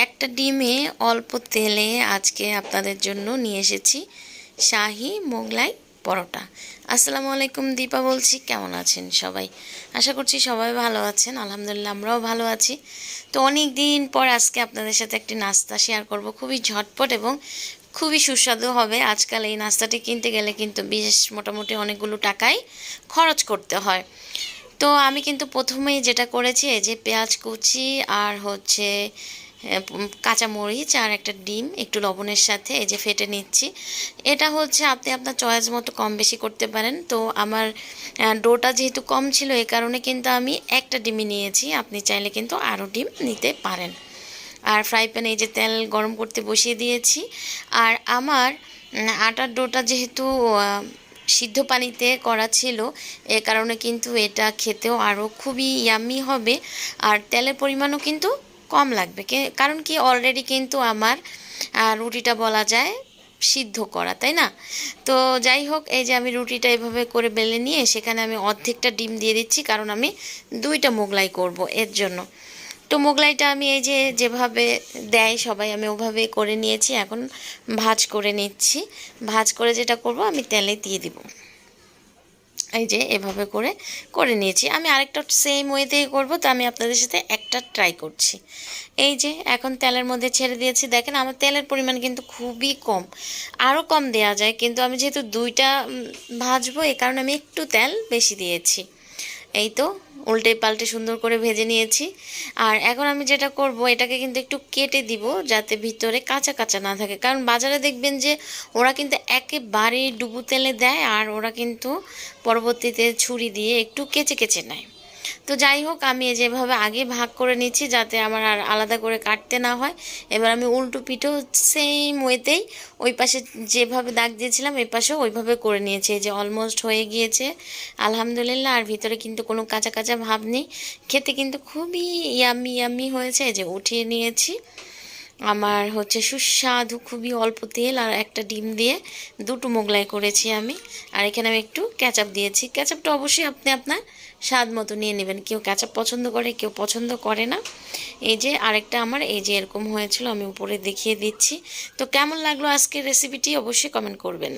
একটা ডিমে অল্প তেলে আজকে আপনাদের জন্য নিয়ে এসেছি শাহি মোগলাই পরোটা। আসসালামু আলাইকুম, দীপা বলছি। কেমন আছেন সবাই? আশা করছি সবাই ভালো আছেন। আলহামদুলিল্লাহ আমরাও ভালো আছি। তো অনেক দিন পর আজকে আপনাদের সাথে একটি নাস্তা শেয়ার করব, খুবই ঝটপট এবং খুবই সুস্বাদু হবে। আজকাল এই নাস্তাটি কিনতে গেলে কিন্তু বেশ মোটামুটি অনেকগুলো টাকাই খরচ করতে হয়। তো আমি কিন্তু প্রথমেই যেটা করেছি, এই যে পেঁয়াজ কুচি আর হচ্ছে কাঁচামরিচ আর একটা ডিম একটু লবণের সাথে এই যে ফেটে নিচ্ছি। এটা হচ্ছে আপনি আপনার চয়েস মতো কম বেশি করতে পারেন। তো আমার ডোটা যেহেতু কম ছিল, এই কারণে কিন্তু আমি একটা ডিমই নিয়েছি। আপনি চাইলে কিন্তু আরও ডিম নিতে পারেন। আর ফ্রাই প্যানে এই যে তেল গরম করতে বসিয়ে দিয়েছি। আর আমার আটার ডোটা যেহেতু সিদ্ধ পানিতে করা ছিল, এ কারণে কিন্তু এটা খেতেও আরও খুবই ইয়াম্মি হবে। আর তেলের পরিমাণও কিন্তু কম লাগবে, কারণ কি অলরেডি কিন্তু আমার রুটিটা বলা যায় সিদ্ধ করা, তাই না? তো যাই হোক, এই যে আমি রুটিটা এভাবে করে বেলে নিয়ে সেখানে আমি অর্ধেকটা ডিম দিয়ে দিচ্ছি, কারণ আমি দুইটা মোগলাই করব এর জন্য। তো মোগলাইটা আমি এই যে যেভাবে দেয় সবাই, আমি ওভাবে করে নিয়েছি। এখন ভাজ করে নিচ্ছি। ভাজ করে যেটা করব, আমি তেলে দিয়ে দিব। এই যে এভাবে করে করে নিয়েছি। আমি আরেকটা সেম ওয়েতেই করব, তো আমি আপনাদের সাথে একটা ট্রাই করছি। এই যে এখন তেলের মধ্যে ছেড়ে দিয়েছি। দেখেন আমার তেলের পরিমাণ কিন্তু খুবই কম, আরও কম দেওয়া যায়, কিন্তু আমি যেহেতু দুইটা ভাজবো এ কারণে আমি একটু তেল বেশি দিয়েছি। এই তো উল্টে পাল্টে সুন্দর করে ভেজে নিয়েছি। আর এখন আমি যেটা করব, এটাকে কিন্তু একটু কেটে দিব যাতে ভিতরে কাঁচা কাঁচা না থাকে, কারণ বাজারে দেখবেন যে ওরা কিন্তু একেবারেই ডুবো তেলে দেয়, আর ওরা কিন্তু পরবর্তীতে ছুরি দিয়ে একটু কেচে কেচে নেয়। তো যাই হোক, আমি যেভাবে আগে ভাগ করে নিচ্ছি যাতে আমার আর আলাদা করে কাটতে না হয়। এবার আমি উল্টো পিঠও সেম ওয়েতেই ওই পাশে যেভাবে দাগ দিয়েছিলাম এই পাশেও ওইভাবে করে নিয়েছি। যে অলমোস্ট হয়ে গিয়েছে আলহামদুলিল্লাহ। আর ভিতরে কিন্তু কোনো কাঁচা কাঁচা ভাব নেই। খেতে কিন্তু খুবই ইয়াম্মি ইয়াম্মি হয়েছে। যে উঠিয়ে নিয়েছি। আমার হচ্ছে সুস্বাদু, খুবই অল্প তেল আর একটা ডিম দিয়ে দুটো মোগলাই করেছি আমি। আর এখানে আমি একটু ক্যাচআপ দিয়েছি। ক্যাচআপটা অবশ্যই আপনি আপনার স্বাদ মতো নিয়ে নেবেন। কেউ ক্যাচআপ পছন্দ করে, কেউ পছন্দ করে না। এই যে আরেকটা আমার এই যে এরকম হয়েছিল, আমি উপরে দেখিয়ে দিচ্ছি। তো কেমন লাগলো আজকের রেসিপিটি অবশ্যই কমেন্ট করবেন।